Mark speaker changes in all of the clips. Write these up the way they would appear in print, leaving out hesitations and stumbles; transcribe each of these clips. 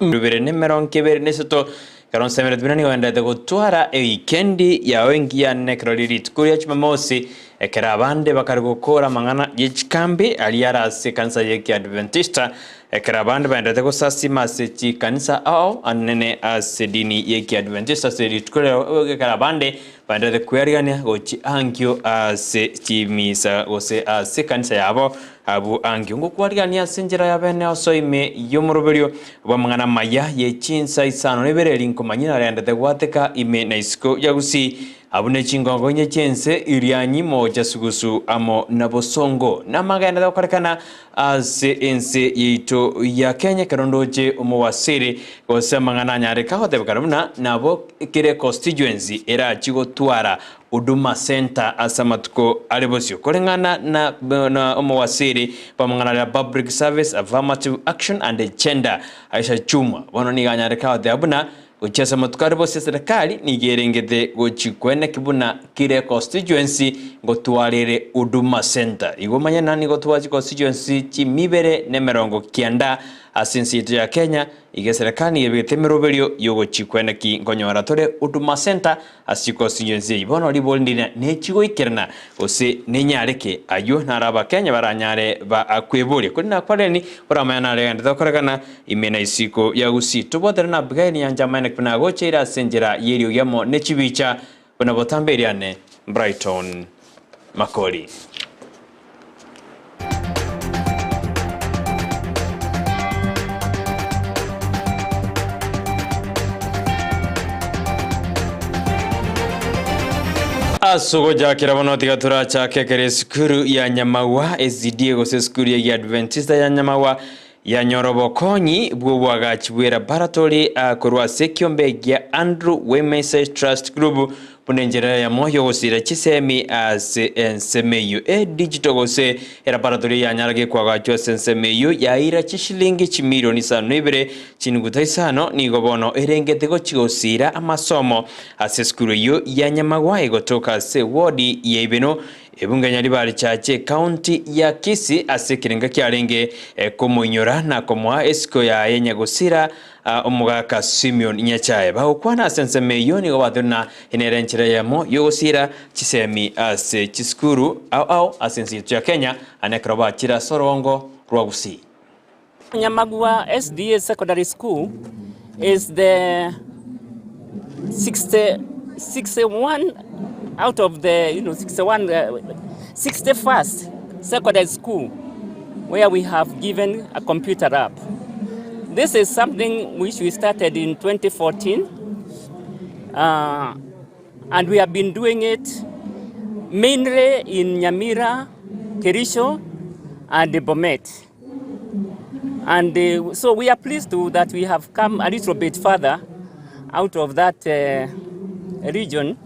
Speaker 1: Ibere nemeronkebere nesoto karon semeret binani wendete gutwara weekendi ya wengi ya nekrolirit kuria Jumamosi ekera abande bakari gukora mang'ana y'ikambi aliarase kanisa yeki Adventista ekera abande bandete gusasima sechi kanisa ao anene asedini yeki Adventista serit kuria ekera abande bandete kuyarigania gochi angio ase chimisa gose ase kanisa yabo abu angio ngukwarigania sinjira ya bene osoime yomuroberio bwa mang'ana maya ye Chinsa Isano Ibere linkomanyina rendete gwateka ime na isiko ya Gusii abune chingongo nye chense irianyi moja sugusu amo nabosongo na magana da kwarekana ase ense yito ya Kenya karondoje umowasiri gose mang'ana nyare kahote bakarumuna nabo kire constituency era chigo twara Huduma Center asamatuko alibosio kolengana na umowasiri pamang'ana ya public service affirmative action and gender Aisha Chuma bono ni ganyare kahote abuna Uchasa matukari bose serikali nigerengete gochikwene kibuna kire constituency ngotwarire Huduma Center. Igomanya nani gotwaji constituency chimibere nemerongo kianda asinsi ya Kenya ige serikali yebete meroberio yogo chikwene ki ngonyora tore Huduma Center asi constituency ibono libondina nechigo ikerna ose nenyareke ayo naraba Kenya baranyare ba akwebore kuna kwareni uramana rende dokorekana imena isiko ya Gusii tubodera na bgaini yanjamane kuna gochira senjera yerio yamo nechibicha bana botamberiane Brighton Makori. Asugo jakira bonoti gatura chake kere skuru ya Nyamawa SDA gose skuru ya Adventista ya Nyamawa ya Nyorobokonyi bwobwaga chibwera baratori akorwa sekiombe ya Andrew Women's Trust Group punenjera ya moyo gosira chisemi as ensemeyu digital gose era baratori ya nyarage kwa gacho ensemeyu ya ira chishilingi chimilioni 5 chinuguta Isano ni gobono erengete gochigosira amasomo ase skuru yo ya Nyamawa egotoka se wodi ya Ibeno ebunganya libali chache county ya Kisii ase kirenga kyarenge komunyora na komwa esiko ya yenyagosira omugaka Simeon Nyachae bakwana sensemeyo ni gobathuna inerenchira yamo yogosira chisemi ase chiskuru au asensi ya Kenya anekroba chira sorongo rwa Gusii.
Speaker 2: Nyamagua SDA Secondary School is the 61 out of the 61st secondary school where we have given a computer app. This is something which we started in 2014 and we have been doing it mainly in Nyamira, Kerisho and Bomet. And so we are pleased that we have come a little bit further out of that region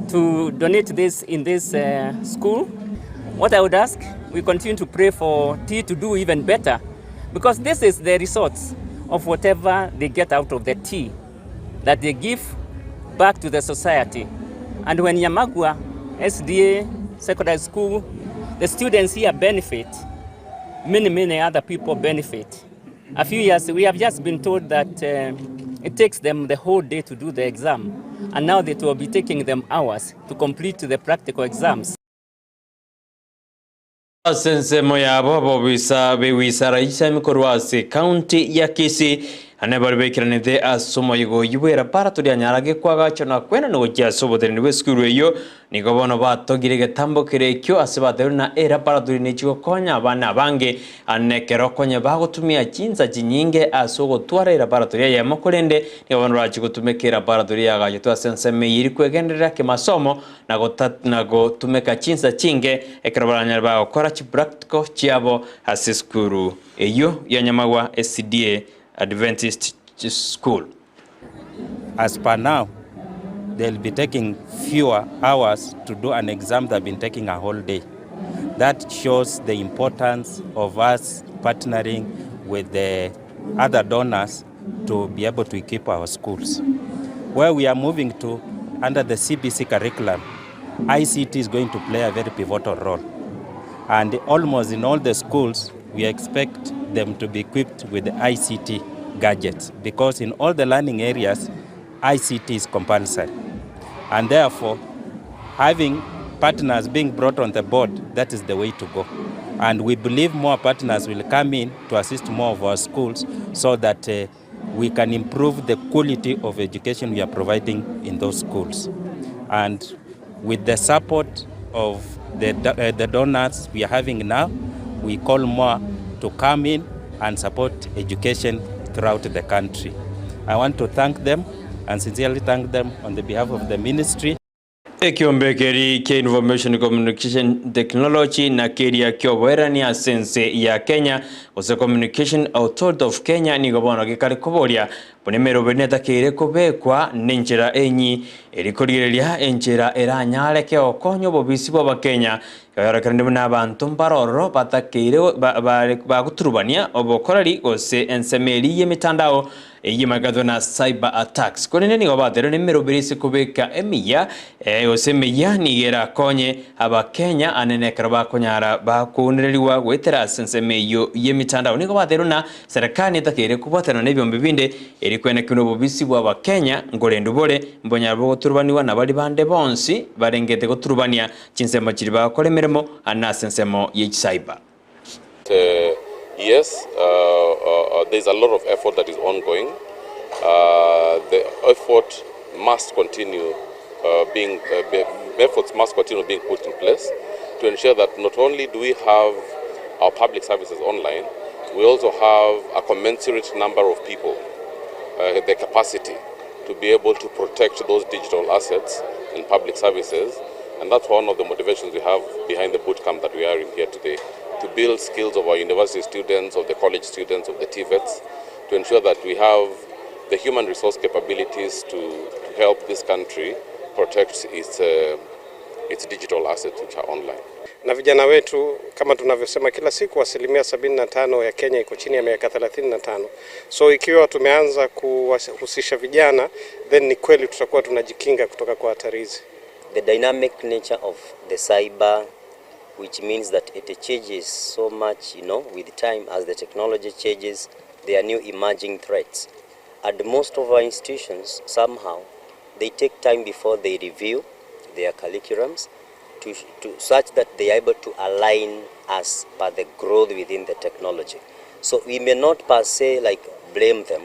Speaker 2: to donate this in this school. What I would ask, we continue to pray for T to do even better, because this is the results of whatever they get out of the T that they give back to the society. And when Nyamagua SDA Secondary School, the students here benefit, many other people benefit. A few years, we have just been told that it takes them the whole day to do the exam, and now it will be taking them hours to complete the practical exams.
Speaker 1: Sense moya bobo wisa raisa mikorwase county ya Kisii anebarbekiranete asomo yigo yibera baratori anyarage kwagacho na kwena no gya sobodere ni skuru eyo ni gobono batogire getambo kirekyo asebateru na era baratori ne chigo konya abana bange anekero konya bagotumia Chinsa chinyinge asogo twara era baratori ya Makorende ni gobono rachi gutumekera baratori ya gayo twa sense meyiri kwegendera ke masomo na gotumeka Chinsa chinge ekrabanya ba okora chi practical chiabo aseskuru eyo ya Nyamagua SDA Adventist School.
Speaker 3: As per now, they'll be taking fewer hours to do an exam that have been taking a whole day. That shows the importance of us partnering with the other donors to be able to equip our schools. Where we are moving to, under the CBC curriculum, ICT is going to play a very pivotal role. And almost in all the schools, we expect them to be equipped with the ICT gadgets, because in all the learning areas, ICT is compulsory. And therefore, having partners being brought on the board, that is the way to go. And we believe more partners will come in to assist more of our schools so that we can improve the quality of education we are providing in those schools. And with the support of the donors we are having now, we call more to come in and support education throughout the country. I want to thank them and sincerely thank them on the behalf of the ministry.
Speaker 1: Ekiombekeri kia Information Communication Technology na keria kioboerani ya sense ya Kenya ose Communication Authority of Kenya ni gobono gikari kuboria bonemero beneta kire kubekwa nenjera enyi erikorigereria enjera eranyare ke okonyo bobisi bwa Kenya yarakande n'abantu mbaroro batakire baguturubania obokorari ose ensemeri yemitandao eyimagado na cyber attacks konene ni gobatero nemero berisi kubeka Amayia ose Amayia nigera konye abakenya anenekera bakonyara bakuniririwa gwetera sensemeyo yemitandao ni gobatero na serikali takire kubotana nebyombe binde erikwene kino bobisi bwa Bakenya ngorendo bore mbonya boturubaniwa nabali bande bonsi barengete goturubania Chinsa kiri bakolemeremo anasensemo ye cyber.
Speaker 4: Yes, there's a lot of effort that is ongoing. The effort must continue efforts must continue being put in place to ensure that not only do we have our public services online, we also have a commensurate number of people, the capacity to be able to protect those digital assets in public services. And that's one of the motivations we have behind the bootcamp that we are in here today, to build skills of our university students, of the college students, of the TVETs, to ensure that we have the human resource capabilities to help this country protect its digital assets which are online.
Speaker 5: Na vijana wetu kama tunavyosema kila siku 75% ya Kenya iko chini ya miaka 35. So ikiwa tumeanza kuhusisha vijana, then ni kweli tutakuwa tunajikinga kutoka kwa hatari hizi.
Speaker 6: The dynamic nature of the cyber, which means that it changes so much, with time as the technology changes, there are new emerging threats. And most of our institutions, somehow, they take time before they review their curriculums to such that they are able to align as per the growth within the technology. So we may not per se blame them,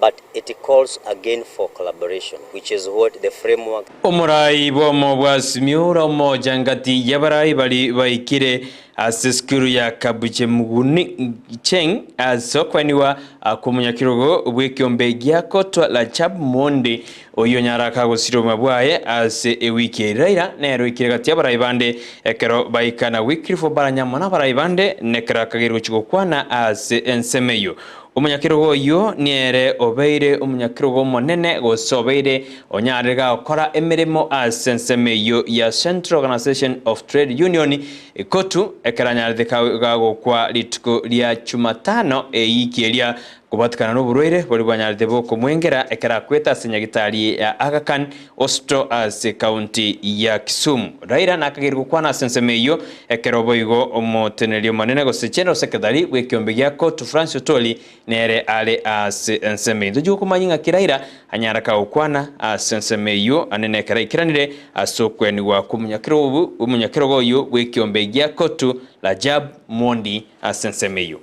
Speaker 6: but it calls again for collaboration, which is what the framework.
Speaker 1: Omurai bomo bwasimiura moja ngati yabarai bali baikire aseskuru ya kabuche muguni cheng asokwaniwa kumunyakirgo bwekiombe gyako twa la chab monde oyo nyaraka gusiro mabwaye ase ewiki raira nero ikiragati yabarai bande ekero baikana wikirifo baranyamana barai bande nekera kagiro chigokwana ase ensemeyo umunyakirgo oyo niere obeire umunyakirgo monene gosobeire onyarega okora emirimo ase ensemeyo ya Central Organization of Trade Union ikotu ekeranyarithika gago kwa lituko lya Jumatano eikiria kubatikana n'uburwere buri bwanyarite boko mwengera ekera kweta senyagitari ya Aga Khan Osto ase county ya Kisumu raira nakagirwa kwana sensemeyo ekero boigo omotenerio manene go sechenro secretary wekiombe gyako to France Otoli nere ale ase ensemeyo nduju kumanyinga kiraira anyaraka ukwana asensemeyo anene kera ikiranire asokweni wa kumunyakiro goyo wekiombe gyako to la jab mondi asensemeyo.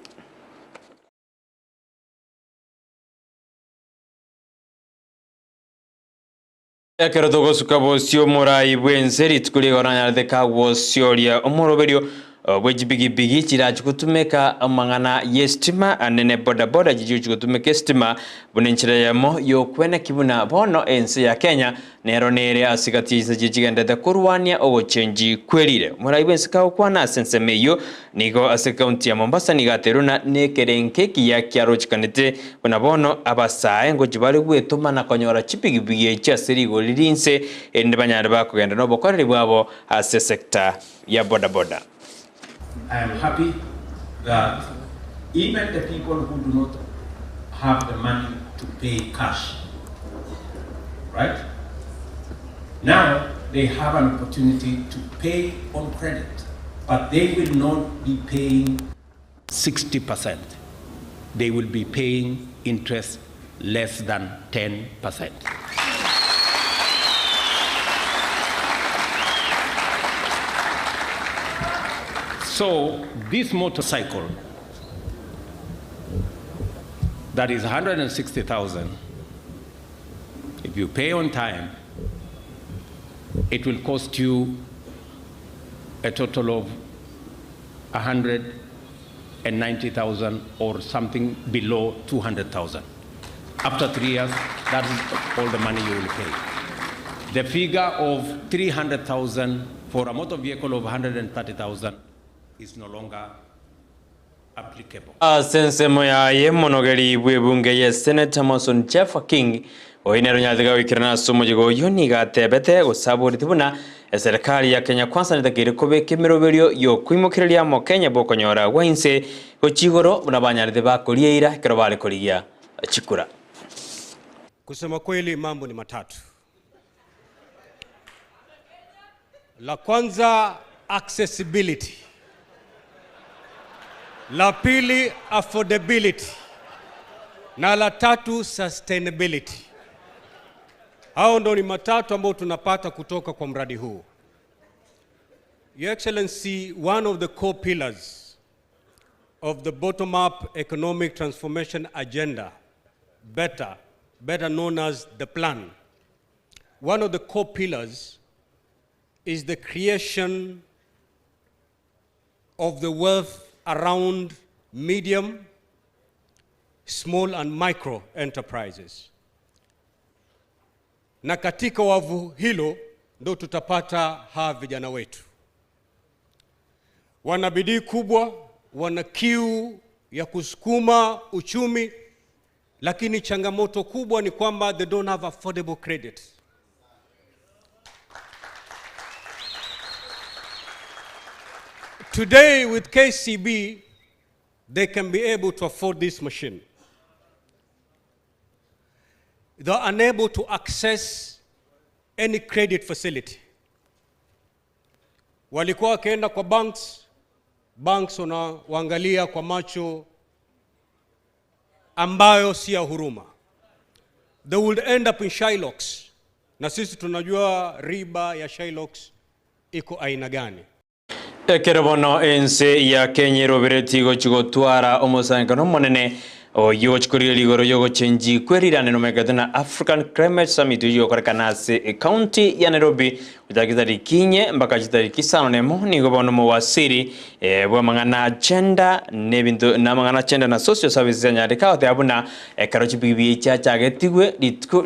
Speaker 1: Ekero togosuka bosio morai bwenseri tukuli goranya de kagwosioria omoroberio bwejibigibigi kiraje kutumeka amangana yestima anene bodaboda jiju kutumeka estima bunenchira yamo yokwena kibuna bono ense ya Kenya nero nere asigatiza jijigendete kurwania ogochenji kwerire morai bwensika okwana sensemeyo nigo ase county ya Mombasa nigateruna nekerenke kiya kyarochikanete buna bono abasaye ngo jibali gwetuma na konyora chipigibigi cha serigo lirinse ende banyare bakugenda no bokorere bwabo ase sector ya bodaboda.
Speaker 7: I am happy that even the people who do not have the money to pay cash, right? Now they have an opportunity to pay on credit, but they will not be paying 60%. they will be paying interest less than 10%. So this motorcycle that is 160,000, if you pay on time, it will cost you a total of 190,000 or something below 200,000. After 3 years, that is all the money you will pay. The figure of 300,000 for a motor vehicle of 130,000 is no longer applicable.
Speaker 1: Sense moya ye monogeri bwebunge ye Senator Mason Jeff King oinero nyathega wikirana somo jigo yoni gatebete gusaburi tibuna serikali ya Kenya Kwanza nitakire kubeke miroberio yo kwimukiriria mo Kenya bokonyora wainse gochigoro bunabanyarite bakorieira kirobale korigia chikura.
Speaker 8: Kusema kweli mambo ni matatu. La kwanza accessibility. La pili affordability. Na la tatu sustainability. Hao ndo ni matatu ambayo tunapata kutoka kwa mradi huu. Your Excellency, one of the core pillars of the bottom-up economic transformation agenda, better known as the plan. One of the core pillars is the creation of the wealth around medium, small and micro enterprises. Na katika wavu hilo ndo tutapata hawa vijana wetu. Wana bidii kubwa, wana kiu ya kusukuma uchumi, lakini changamoto kubwa ni kwamba they don't have affordable credit. Today with KCB, they can be able to afford this machine. They're unable to access any credit facility. Walikuwa wakienda kwa banks wanaangalia kwa macho ambayo si ya huruma. They would end up in Shylocks. Na sisi tunajua riba ya Shylocks iko aina gani.
Speaker 1: Ekerebono ense ya Kenya robereti gochigotwara omosangano monene oyo chikuri ligoro yogo chenji kwerirane no megatana African Climate Summit yo korekanase county ya Nairobi utagizari kinye mpaka chitari Isano nemo ni gobono mo wasiri bwa mangana agenda nebintu na mangana agenda na social services nyarika otabuna karochi bibi chacha getigwe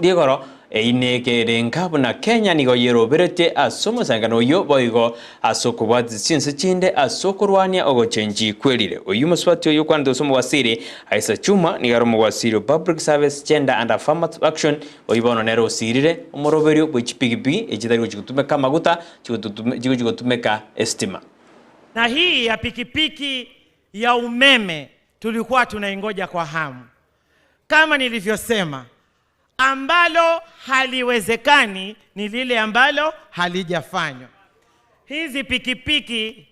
Speaker 1: ligoro ineke renkabuna Kenya nigo yero berete asomo sangano yo boigo asoko bwa Chinsa chinde asoko rwania ogo chenji kwerire oyumo swati yo kwando somo wasiri aisa chuma ni garo mo wasiri public service gender and affirmative action oyibono nero sirire omoroberio bwichipigipigi ejidari chikutumeka maguta chikutumeka estima.
Speaker 9: Na hii ya pikipiki ya umeme tulikuwa tunaingoja kwa hamu. Kama nilivyosema, ambalo haliwezekani ni lile ambalo halijafanywa. Hizi pikipiki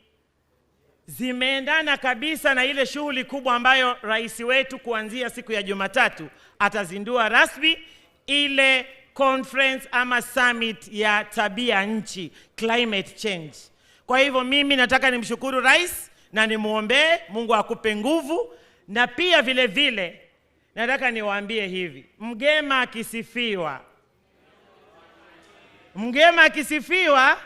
Speaker 9: zimeendana kabisa na ile shughuli kubwa ambayo rais wetu kuanzia siku ya Jumatatu atazindua rasmi ile conference ama summit ya tabia nchi, climate change. Kwa hivyo mimi nataka nimshukuru rais na nimuombee Mungu akupe nguvu, na pia vile vile nataka niwaambie hivi, mgema akisifiwa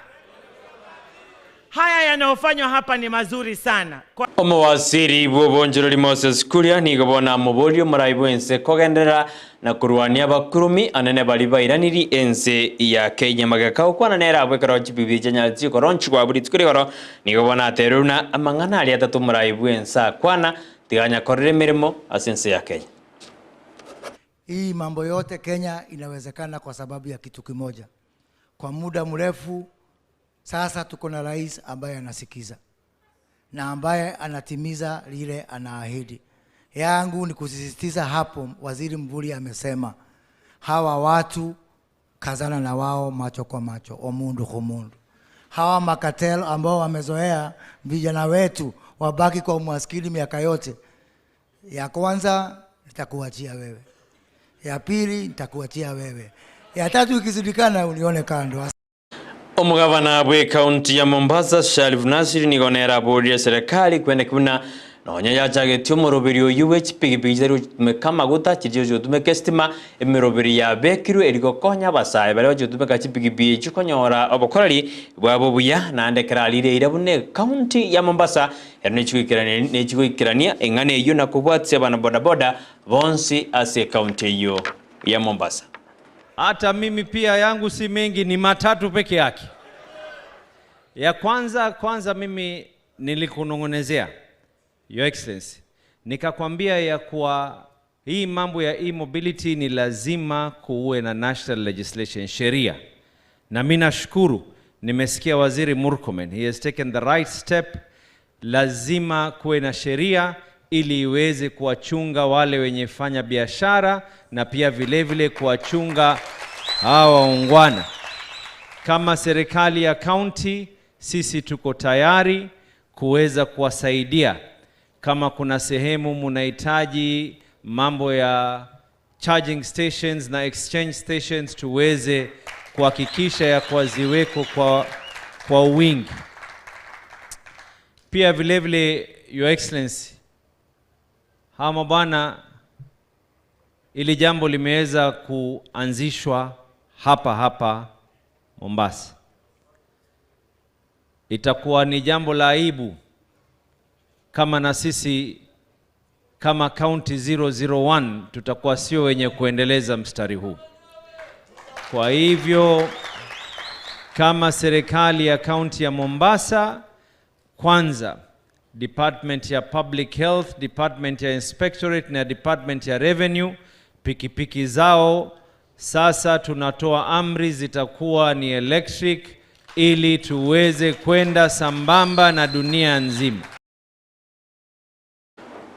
Speaker 9: haya yanayofanywa hapa ni mazuri sana.
Speaker 1: Omowasiri bwobonjorori Moses Kuria ni gobona mobolio maraibu ense kogendera na kurwania bakurumi anene bali bairaniri ense ya Kenya magakao kwana nera abwekaro chibibi chanyalti koronchi kwa buri tukurigoro ni gobona teruna amangana ali atatu maraibu ensa kwana tiganya korere mirimo asense ya Kenya.
Speaker 10: Hii mambo yote Kenya inawezekana kwa sababu ya kitu kimoja. Kwa muda mrefu sasa tuko na rais ambaye anasikiza na ambaye anatimiza lile anaahidi. Yangu ni kusisitiza hapo, waziri Mvurya amesema hawa watu kazana na wao macho kwa macho, omundu kumundu. Hawa makatel ambao wamezoea vijana wetu wabaki kwa umaskini miaka yote, Ya kwanza nitakuachia wewe, ya pili nitakuachia wewe, ya tatu ikizidikana unione kando.
Speaker 1: Omugavana bwe kaunti ya Mombasa Sharif Nasir nigonera bodi ya serikali kwenda kuna nonya yajagetio moroberio UH pigipigizero tumekama guta chijo tumekestima emiroberi ya bekiru eriko konya basaye bale bajo tumekachi pigipi chikonyora obokorari bwabo buya na ndekeralire irabune kaunti ya Mombasa nechikirania engane yo na kubwatse bana boda boda bonsi ase kaunti yo ya Mombasa.
Speaker 11: Hata mimi pia yangu si mengi, ni matatu peke yake. Ya kwanza mimi nilikunongonezea Your Excellency, nikakwambia ya kuwa hii mambo ya e-mobility ni lazima kuwe na national legislation, sheria. Na mimi nashukuru nimesikia Waziri Murkomen, he has taken the right step. Lazima kuwe na sheria ili iweze kuwachunga wale wenye fanya biashara na pia vile kuwachunga hawa waungwana. Kama serikali ya county sisi tuko tayari kuweza kuwasaidia. Kama kuna sehemu mnahitaji mambo ya charging stations na exchange stations, tuweze kuhakikisha ya kuwaziweko kwa wingi. Pia vile Your Excellency, hama bwana, ili jambo limeweza kuanzishwa hapa Mombasa. Itakuwa ni jambo la aibu kama na sisi kama county 001 tutakuwa sio wenye kuendeleza mstari huu. Kwa hivyo kama serikali ya county ya Mombasa, kwanza Department ya Public Health, Department ya Inspectorate na Department ya Revenue, pikipiki zao sasa tunatoa amri zitakuwa ni electric ili tuweze kwenda sambamba na dunia nzima.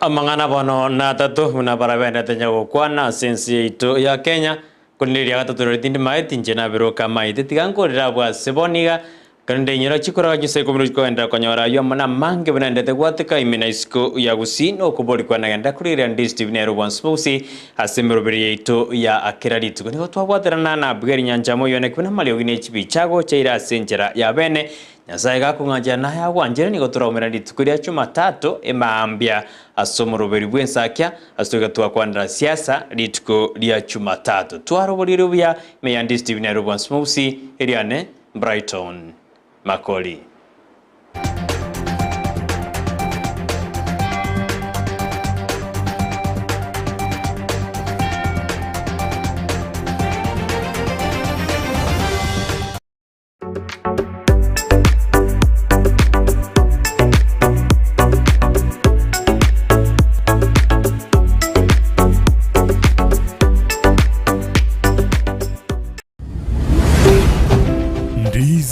Speaker 1: Amangana bono na tatu muna barabara tenya gukwana sensi ito ya Kenya kundiria gatatu rotindi maiti njena biroka maiti tigankorera bwa seboniga kande nyira chikora gise kumuru kwenda konyora yo mana mange benendete gwateka imina isiko ya Gusii no kubori kwana genda kurira Ndizi TV nero once sposi asemeroberi ito ya akiraritu kunigo twabwaterana na bweri nyanjamo yone kuna malio gine chibi chago chaira senjera ya bene nyasaye gakunganja na ya wanjere nigo turaumira nditukuria Jumatatu emambia asomoroberi bwensakya astoga twakwandira siasa lituko lya Jumatatu twaroboriro bya me Ndizi TV nero once sposi eriane Brighton Makori.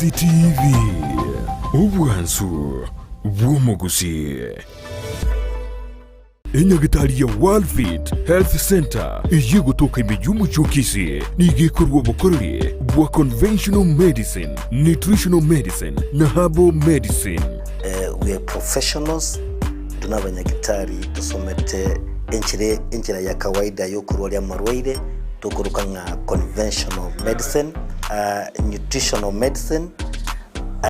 Speaker 12: Ndizi TV, ubwansu bw'omugusi. Enyagitari ya World Fit Health Center iye gutoka imijumu chokisi nigikorwa bukorori bwa conventional medicine, nutritional medicine na herbal medicine.
Speaker 13: We are professionals, tunabanyagitari tusomete enchira ya kawaida yo kurwali amarwaire tukuruka nga conventional medicine, nutritional medicine